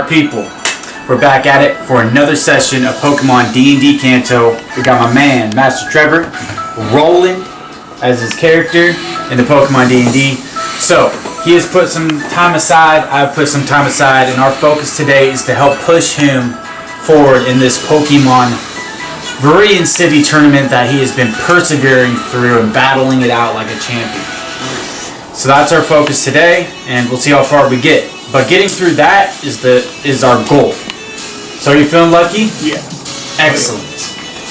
our people? We're back at it for another session of Pokemon DND Kanto. We got my man, Master Trevor, Roland as his character in the Pokemon D&D. So, he has put some time aside, I've put some time aside, and our focus today is to help push him forward in this Pokemon Viridian City tournament that he has been persevering through and battling it out like a champion. So that's our focus today, and we'll see how far we get. But getting through that is our goal. So are you feeling lucky? Yeah. Excellent.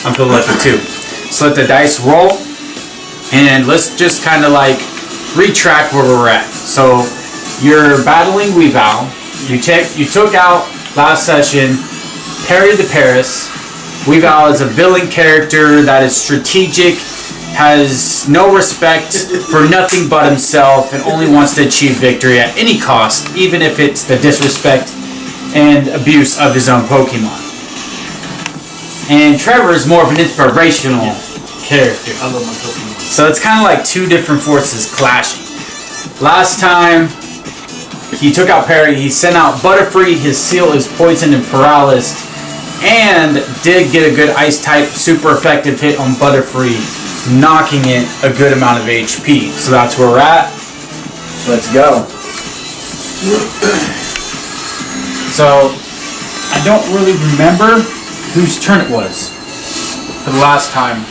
I'm feeling lucky too. So let the dice roll, and let's just kind of like retrack where we're at. So you're battling Wevale. You took out last session Perry the Paris. Wevale is a villain character that is strategic, has no respect for nothing but himself, and only wants to achieve victory at any cost, even if it's the disrespect and abuse of his own Pokemon. And Trevor is more of an inspirational character. I love my Pokemon. So it's kind of like two different forces clashing. Last time he took out Perry, he sent out Butterfree, his seal is poisoned and paralyzed, and did get a good ice type super effective hit on Butterfree, knocking it a good amount of HP. So that's where we're at. Let's go. So I don't really remember whose turn it was for the last time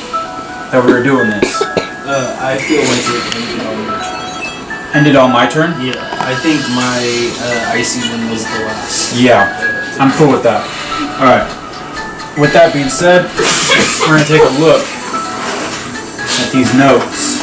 that we were doing this. I feel like it ended on your turn. Ended on my turn? Yeah. I think my icy one was the last. Yeah. I'm cool with that. Alright. With that being said, we're going to take a look at these notes.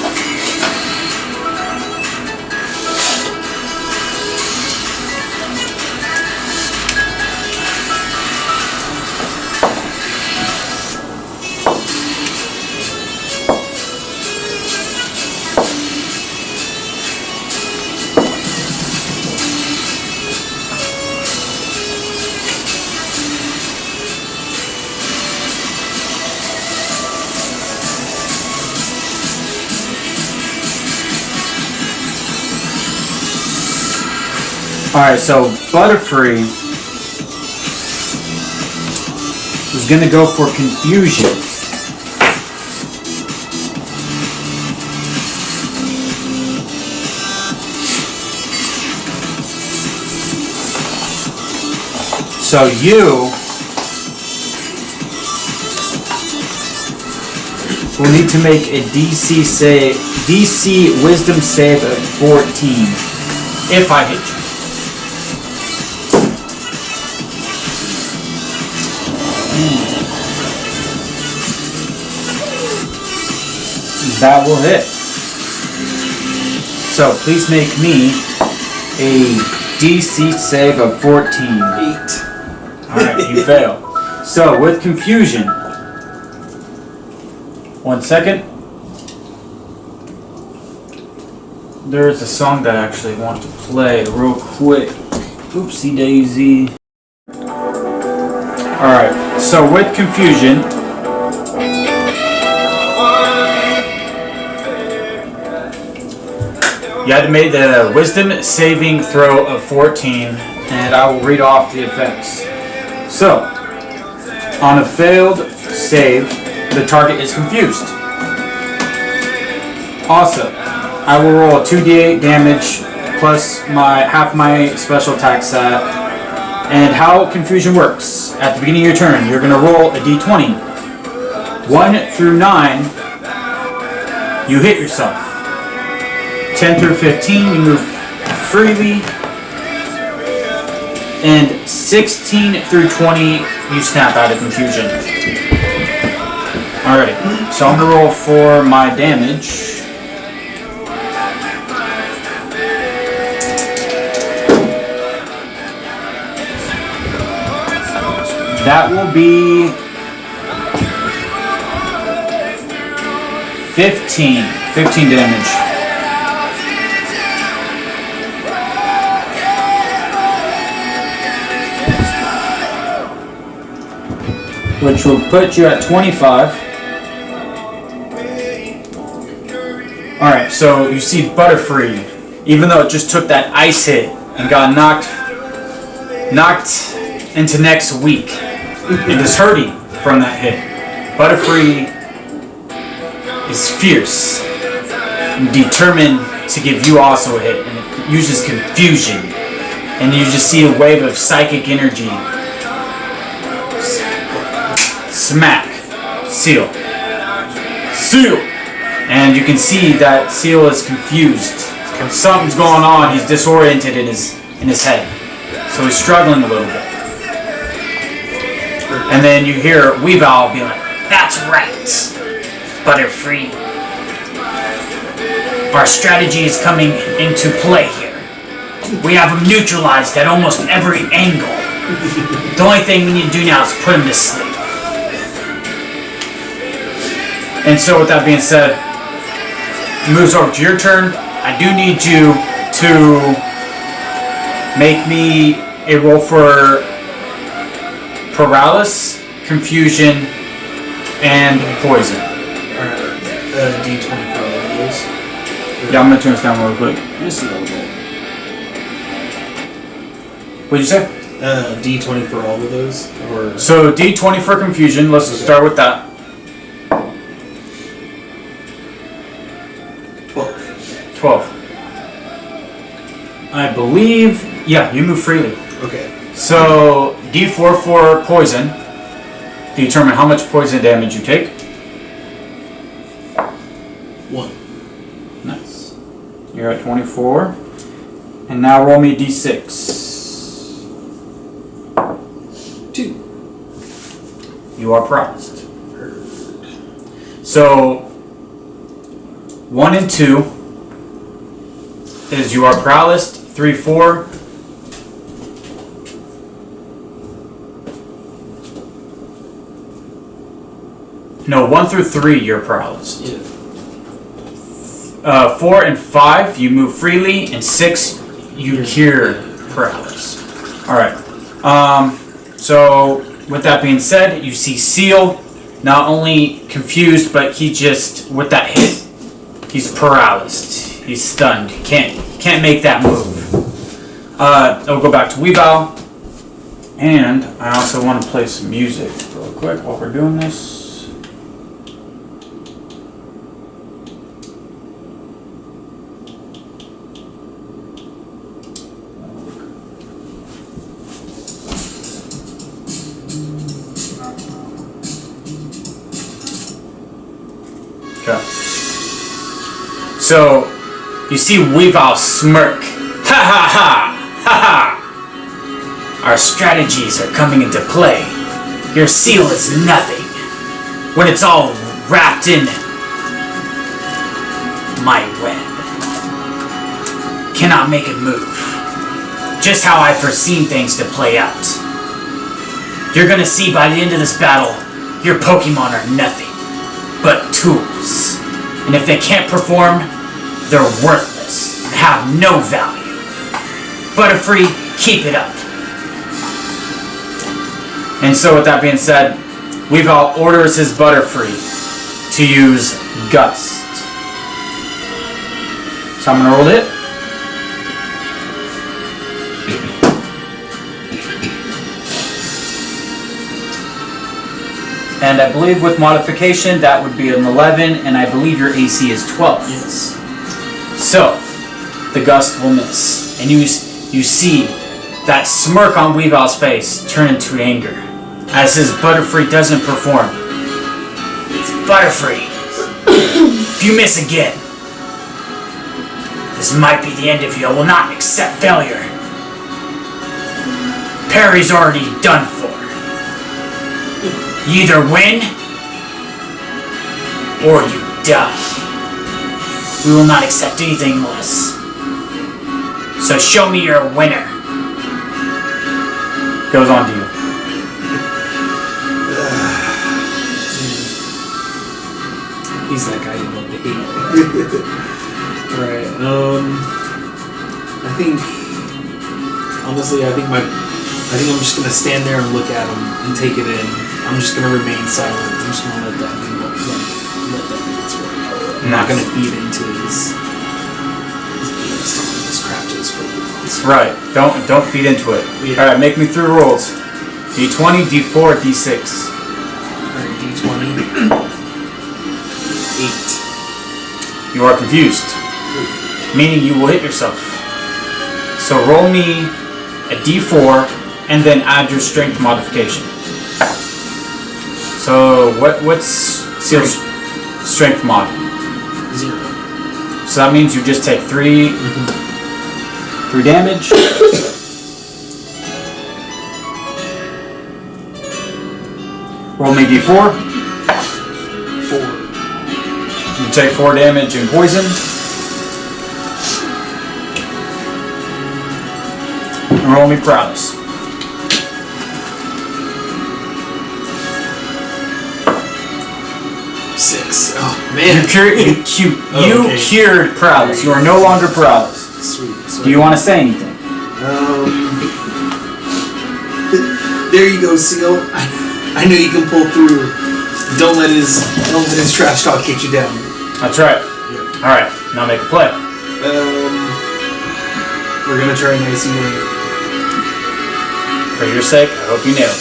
Alright, so Butterfree is going to go for confusion. So you will need to make a DC Wisdom save of 14 if I hit you. That will hit. So please make me a DC save of 14. 8. Alright, you fail. So with confusion. 1 second. There's a song that I actually want to play real quick. Oopsie daisy. Alright, so with confusion, you had to make the wisdom saving throw of 14, and I will read off the effects. So, on a failed save, the target is confused. Also, I will roll a 2d8 damage plus half my special attack stat. And how confusion works: at the beginning of your turn, you're going to roll a d20. 1 through 9, you hit yourself. 10 through 15, you move freely. And 16 through 20, you snap out of confusion. Alrighty, so I'm going to roll for my damage. That will be 15 damage. Which will put you at 25. Alright, so you see Butterfree, even though it just took that ice hit and got knocked knocked into next week and is hurting from that hit. Butterfree is fierce and determined to give you also a hit, and it uses confusion, and you just see a wave of psychic energy. Smack. Seal. Seal! And you can see that Seal is confused. Something's going on. He's disoriented in his head. So he's struggling a little bit. And then you hear Wevale be like, "That's right, Butterfree. Our strategy is coming into play here. We have him neutralized at almost every angle. The only thing we need to do now is put him to sleep." And so with that being said, it moves over to your turn. I do need you to make me a roll for paralysis, confusion, and poison. Alright, D20 for all of those. Yeah, I'm gonna turn this down real quick. Just a little bit. What'd you say? D20 for all of those? Or So D20 for confusion. Let's start with that. 12. I believe, yeah, you move freely. Okay. So D4 for poison. Determine how much poison damage you take. 1. Nice. You're at 24. And now roll me D6. 2. You are paralyzed. So 1 and 2 is you are paralyzed. 3, 4. No, 1 through 3 you're paralyzed. Yeah. 4 and 5 you move freely, and 6 you cure paralysis. Alright. So with that being said, you see Seal not only confused, but he just, with that hit, he's paralyzed. He's stunned. He can't make that move. I'll go back to Wevale. And I also want to play some music real quick while we're doing this. Okay. So you see Wevale smirk. Ha ha ha! Ha ha! Our strategies are coming into play. Your Seal is nothing when it's all wrapped in my web. Cannot make it move. Just how I've foreseen things to play out. You're gonna see by the end of this battle, your Pokemon are nothing but tools. And if they can't perform, they're worthless and have no value. Butterfree, keep it up. And so with that being said, Wevale orders his Butterfree to use Gust. So I'm gonna roll it. And I believe with modification that would be an 11, and I believe your AC is 12. Yes. So, the Gust will miss. And you see that smirk on Wevale's face turn into anger as his Butterfree doesn't perform. Butterfree, if you miss again, this might be the end of you. I will not accept failure. Parry's already done for. You either win or you die. We will not accept anything less. So show me you're a winner. Goes on to you. He's that guy you love to hate. Alright, I think honestly I think I'm just gonna stand there and look at him and take it in. I'm just gonna remain silent. I'm just gonna let that be let that be its way. I'm not gonna feed into his BS. scratches for the Right. Don't feed into it. Yeah. Alright, make me 3 rolls. D20, D4, D6. Alright, D20. 8. You are confused. Meaning you will hit yourself. So roll me a D4 and then add your strength modification. So what's Seal's strength mod? 0. So that means you just take 3 damage. Roll me D4. 4. You take 4 damage in poison. And roll me prowess. 6. Oh man. You cured prowess. You are no longer prowess. Sweet. Do you want to say anything? There you go, Seal. I know you can pull through. Don't let his trash talk get you down. That's right. Yeah. All right. Now make a play. We're gonna try an icy wing. For your sake, I hope you nail it.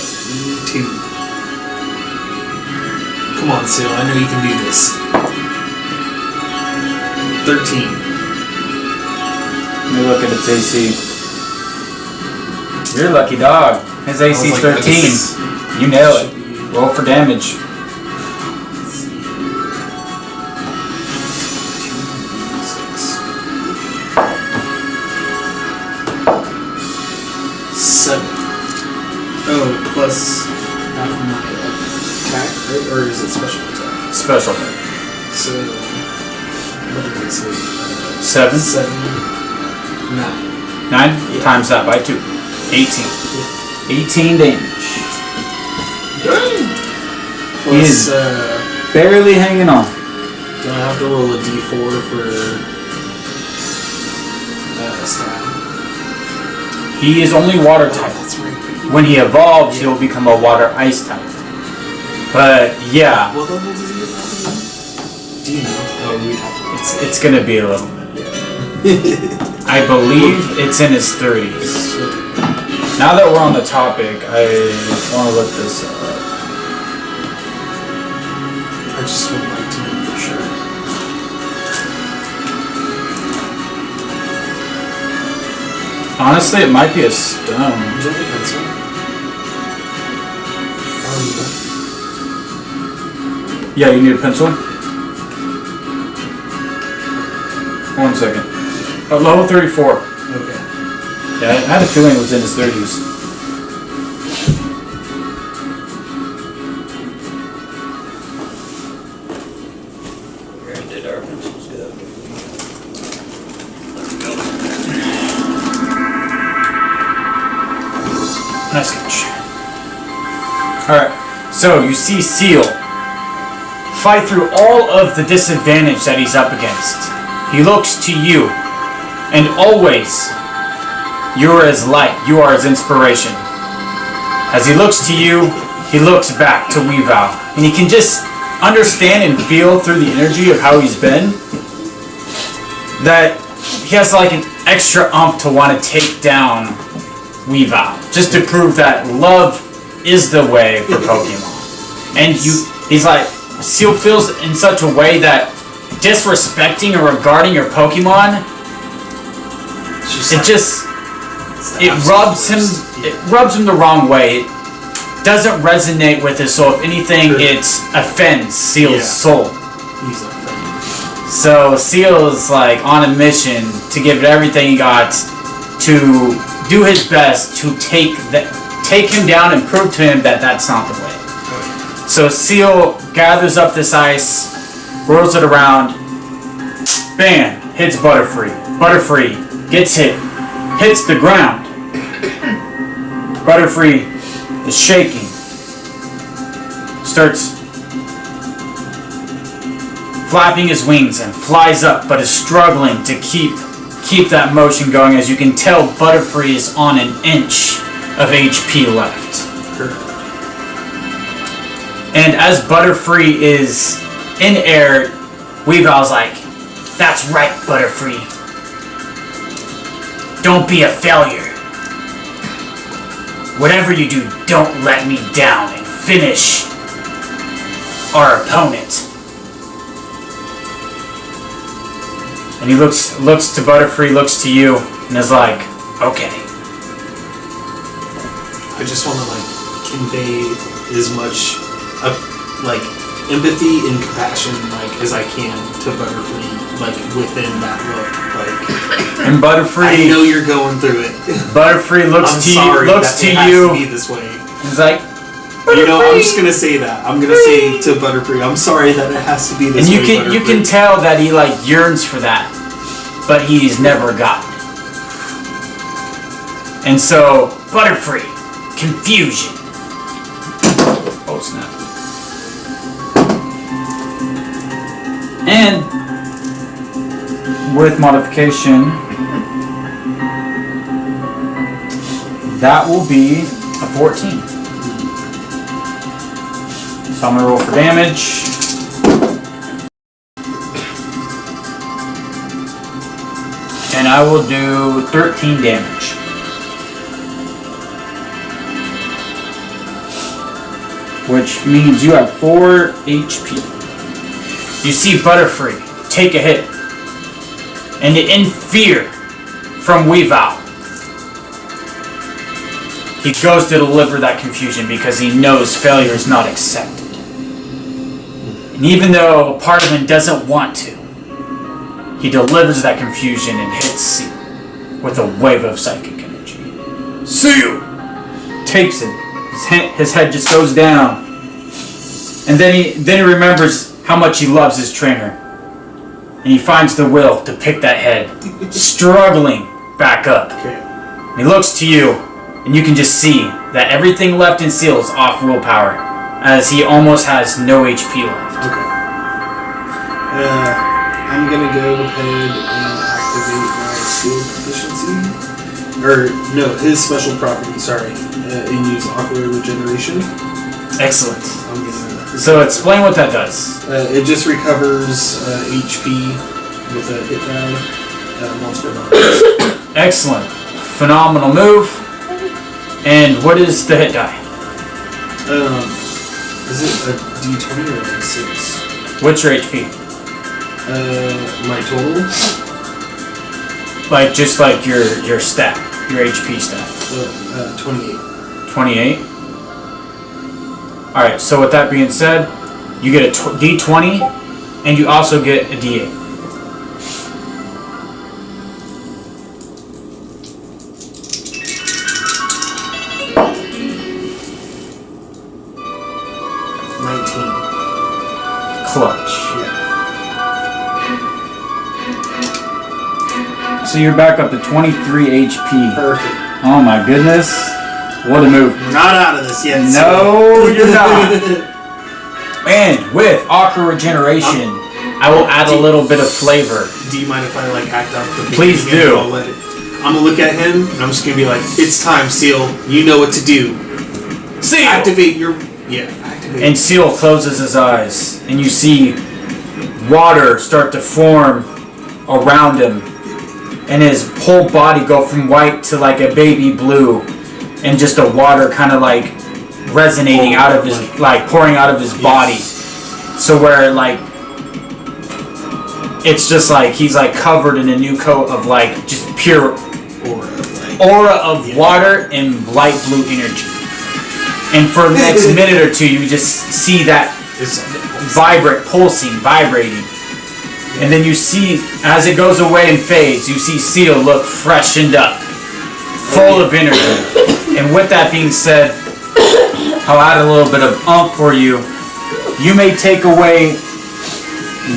2. Come on, Seal. I know you can do this. 13. Let me look at its AC. You're a lucky dog. His AC is 13. You nail it. Roll for damage. 7. Oh, plus half of my attack, right? Or is it special attack? Special attack. So, what did I say? 7. 7. 9. 9? Yeah. Times that by 2. 18. Yeah. 18 damage. Plus, He is barely hanging on. do I have to roll a d4 for stab? He is only water type. That's right. When he evolves, he'll become a water ice type. But yeah, What level does he evolve again? Do you know? Oh, we'd have to it's gonna be a little bit. I believe it's in his 30s. Now that we're on the topic, I want to look this up. I just would like to know for sure. Honestly, it might be a stone. Do you have a pencil? Yeah, you need a pencil? 1 second. Oh, level 34. Okay. Yeah, I had a feeling it was in his 30s. Where did our pencils go? Nice catch. Alright, so you see Seal fight through all of the disadvantage that he's up against. He looks to you, and always you are his light, you are his inspiration. As he looks to you, he looks back to Wevale, and he can just understand and feel through the energy of how he's been that he has like an extra umph to want to take down Wevale, just to prove that love is the way for Pokemon. And he's like, Seal feels in such a way that disrespecting or regarding your Pokemon, it rubs him the wrong way. It doesn't resonate with it, so if anything, it offends Seal's soul. He's offended. So Seal is like on a mission to give it everything he got to do his best to take him down and prove to him that that's not the way. So Seal gathers up this ice, rolls it around, bam, hits Butterfree. Butterfree gets hits the ground. Butterfree is shaking, starts flapping his wings and flies up, but is struggling to keep that motion going. As you can tell, Butterfree is on an inch of HP left. And as Butterfree is in air, Wevale's like, "That's right, Butterfree. Don't be a failure. Whatever you do, don't let me down and finish our opponent. And he looks to Butterfree, looks to you, and is like, okay. I just want to like convey as much like empathy and compassion like as I can to Butterfree, like within that look. Like, and Butterfree, I know you're going through it. Butterfree looks I'm to sorry you, looks that to it has you. To be this way. He's like, you know, I'm just gonna say that. I'm gonna say to Butterfree, I'm sorry that it has to be this way. And you can tell that he like yearns for that, but he's never gotten it. And so Butterfree, confusion. Oh snap! And with modification, that will be a 14. So I'm gonna roll for damage. And I will do 13 damage. Which means you have 4 HP. You see Butterfree take a hit. And in fear from Wevale, he goes to deliver that confusion because he knows failure is not accepted. And even though a part of him doesn't want to, he delivers that confusion and hits Seal with a wave of psychic energy. Seal takes it. His head just goes down. And then he remembers how much he loves his trainer. And he finds the will to pick that head, struggling back up. And he looks to you, and you can just see that everything left in Seal is off willpower, as he almost has no HP left. Okay. I'm gonna go ahead and activate my skill proficiency. Or, no, his special property, sorry. And use Aqua Regeneration. Excellent. So explain what that does. It just recovers HP with a hit die once per round. Excellent. Phenomenal move. And what is the hit die? Is it a D20 or a D6? What's your HP? My total? Like just like your stat, your HP stat. 28. 28. All right. So with that being said, you get a D20, and you also get a D8. Clutch. Yeah. So you're back up to 23 HP. Perfect. Oh my goodness. What a move. We're not out of this yet. No, you're not. And with Aqua Regeneration, I will add a little bit of flavor. Do you mind if I like act out the Please do. I'm gonna look at him and I'm just gonna be like, it's time, Seal. You know what to do. Seal! Activate your... Yeah, activate. And Seal closes his eyes, and you see water start to form around him, and his whole body go from white to like a baby blue, and just the water kind of like resonating out of his, like pouring out of his body. So where like it's just like he's like covered in a new coat of like just pure aura of water and light blue energy. And for the next minute or two, you just see that vibrating. And then you see, as it goes away and fades, you see Seal look freshened up, full of energy. And with that being said, I'll add a little bit of oomph for you. You may take away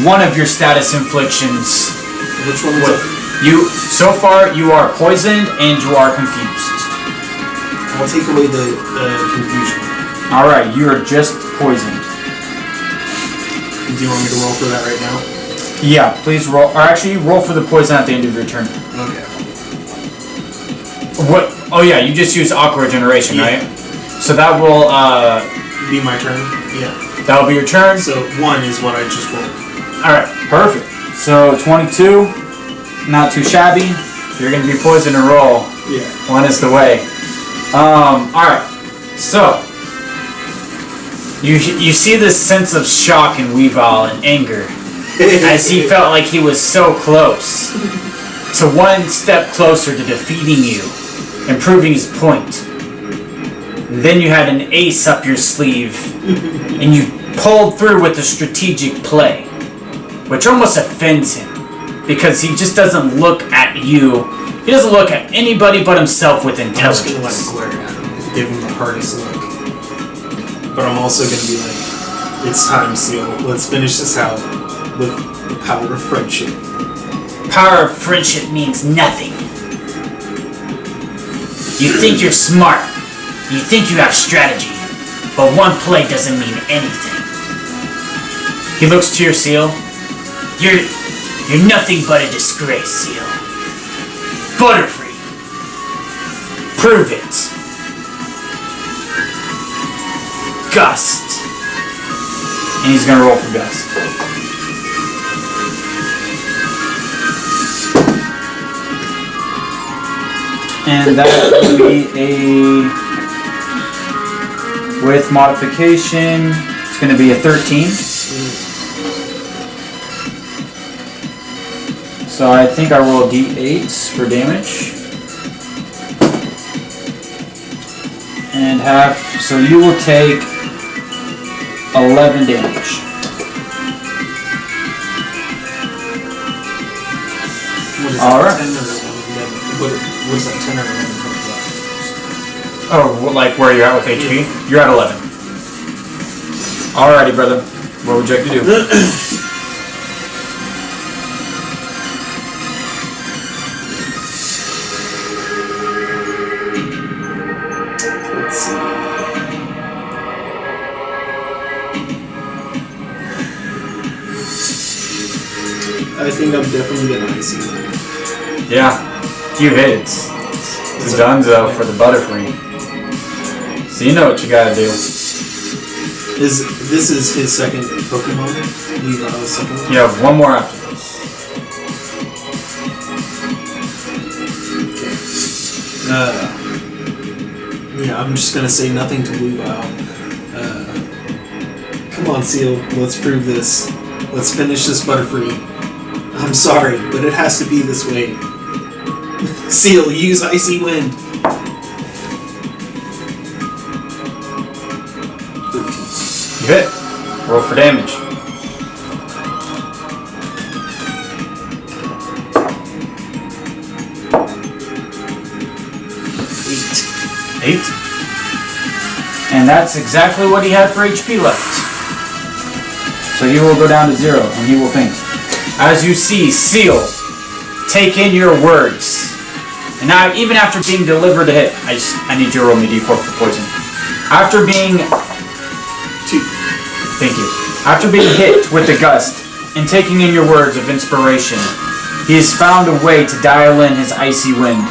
one of your status inflictions. Which one is it? So far, you are poisoned and you are confused. I'll take away the confusion. Alright, you are just poisoned. Do you want me to roll for that right now? Yeah, please roll. Or actually, roll for the poison at the end of your turn. Okay. What? Oh yeah, you just used Aqua Regeneration, right? So that will be my turn. Yeah. That'll be your turn. So 1 is what I just rolled. Alright, perfect. So 22, not too shabby. If you're going to be poisoned or roll, one is the way. Alright. So, you see this sense of shock in Wevale and anger as he felt like he was so close to one step closer to defeating you and proving his point. Then you had an ace up your sleeve and you pulled through with a strategic play, which almost offends him because he just doesn't look at you. He doesn't look at anybody but himself with intelligence. I'm just gonna glare at him, give him the hardest look. But I'm also gonna be like, it's time, Seal. Let's finish this out with the power of friendship. Power of friendship means nothing. You think you're smart. You think you have strategy. But one play doesn't mean anything. He looks to your Seal. You're nothing but a disgrace, Seal. Butterfree. Prove it. Gust. And he's gonna roll for Gust. And that will be with modification, it's gonna be a 13. So I think I roll d8s for damage. And so you will take 11 damage. What is All that, right. 10 or 11? What is that, 10 or 11 points left? Oh, like where you're at with HP? You're at 11. Alrighty, brother. What would you like to do? Let's see. I think I'm definitely gonna icy him. Yeah, you hit it. It's donezo for the Butterfree. So you know what you gotta do. This is his second Pokemon? Wevale's second one? You have one more after this. Yeah, I'm just gonna say nothing to Wevale. Come on, Seal, let's prove this. Let's finish this Butterfree. I'm sorry, but it has to be this way. Seal, use Icy Wind. 13. You hit. Roll for damage. 8. And that's exactly what he had for HP left. So he will go down to 0 and he will faint. As you see, Seal, take in your words. And now, even after being delivered a hit, I need you to roll me d4 for poison. After being... 2. Thank you. After being hit with the Gust and taking in your words of inspiration, he has found a way to dial in his Icy Wind.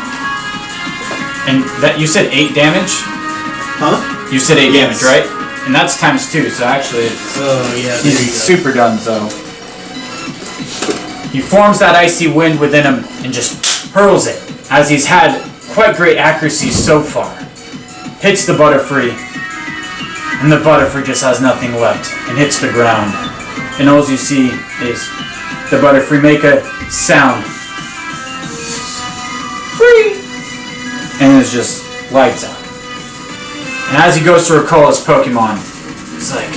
And that you said 8 damage? Huh? You said 8 damage, right? And that's times 2, so actually it's, he's super done, so. He forms that Icy Wind within him and just hurls it, as he's had quite great accuracy so far. Hits the Butterfree, and the Butterfree just has nothing left and hits the ground. And all you see is the Butterfree make a sound. Free! And it's just lights out. And as he goes to recall his Pokemon, it's like,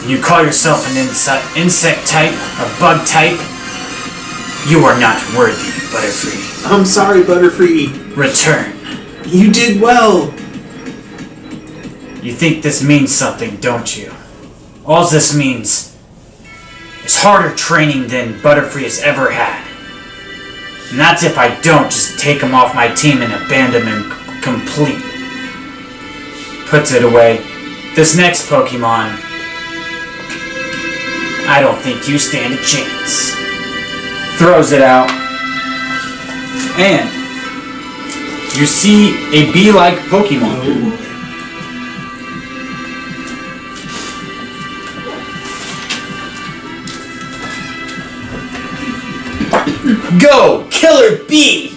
you call yourself an insect type, a bug type? You are not worthy, Butterfree. I'm sorry, Butterfree. Return. You did well. You think this means something, don't you? All this means is harder training than Butterfree has ever had. And that's if I don't just take him off my team and abandon him completely. Puts it away. This next Pokemon, I don't think you stand a chance. Throws it out. And you see a bee-like Pokemon. Go! Kill Killer bee!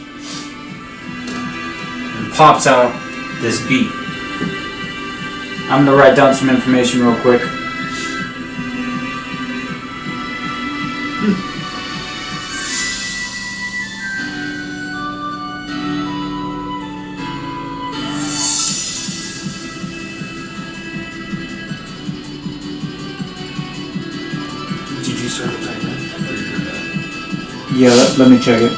And pops out this bee. I'm gonna write down some information real quick. Did you start the timer? Yeah, let me check it.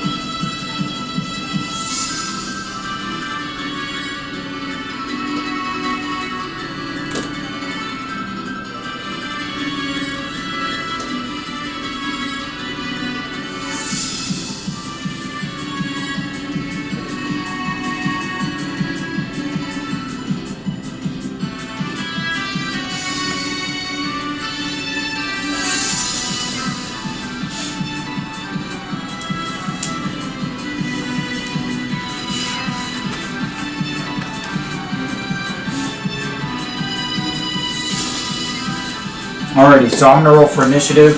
Alrighty, so I'm gonna roll for initiative.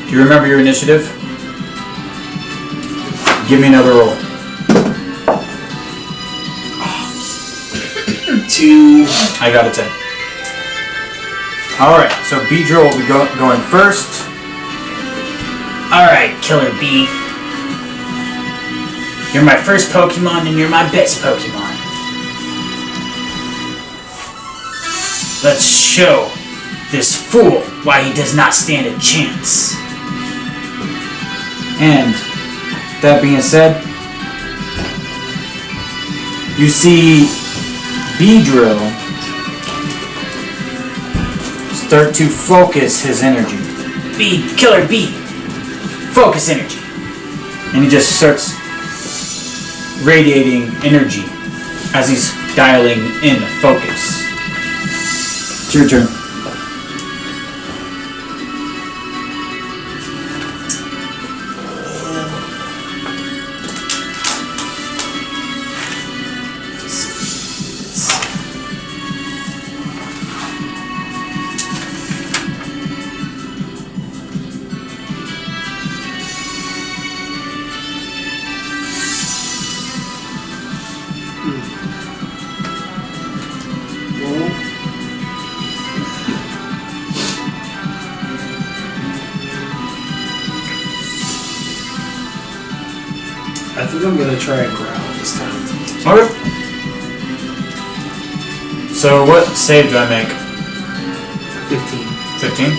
Do you remember your initiative? Give me another roll. 2. I got a 10. Alright, so Beedrill will be going first. Alright, Killer bee. You're my first Pokemon and you're my best Pokemon. Let's show this fool why he does not stand a chance. And that being said, you see Beedrill start to focus his energy. Killer bee. Focus energy. And he just starts radiating energy as he's dialing in focus. It's your turn. I think I'm gonna try and growl this time. Okay. So what save do I make? 15. 15?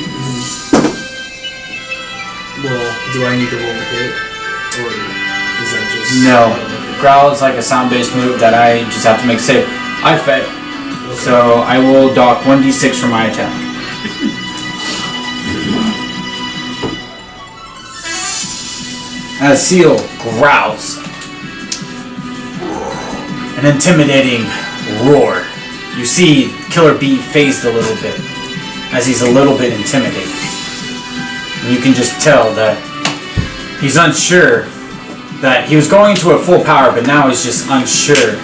Well, do I need to roll a hit? Or is that just... No. Growl is like a sound-based move that I just have to make a save. I fail. Okay. So I will dock 1d6 for my attack. As Seal growls, an intimidating roar. You see Killer Bee phased a little bit as he's a little bit intimidated. And you can just tell that he's unsure that he was going into a full power, but now he's just unsure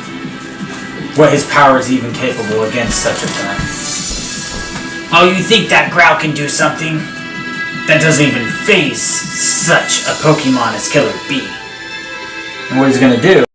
what his power is even capable against such a threat. Oh, you think that growl can do something? That doesn't even phase such a Pokemon as Killer Bee. And what he's going to do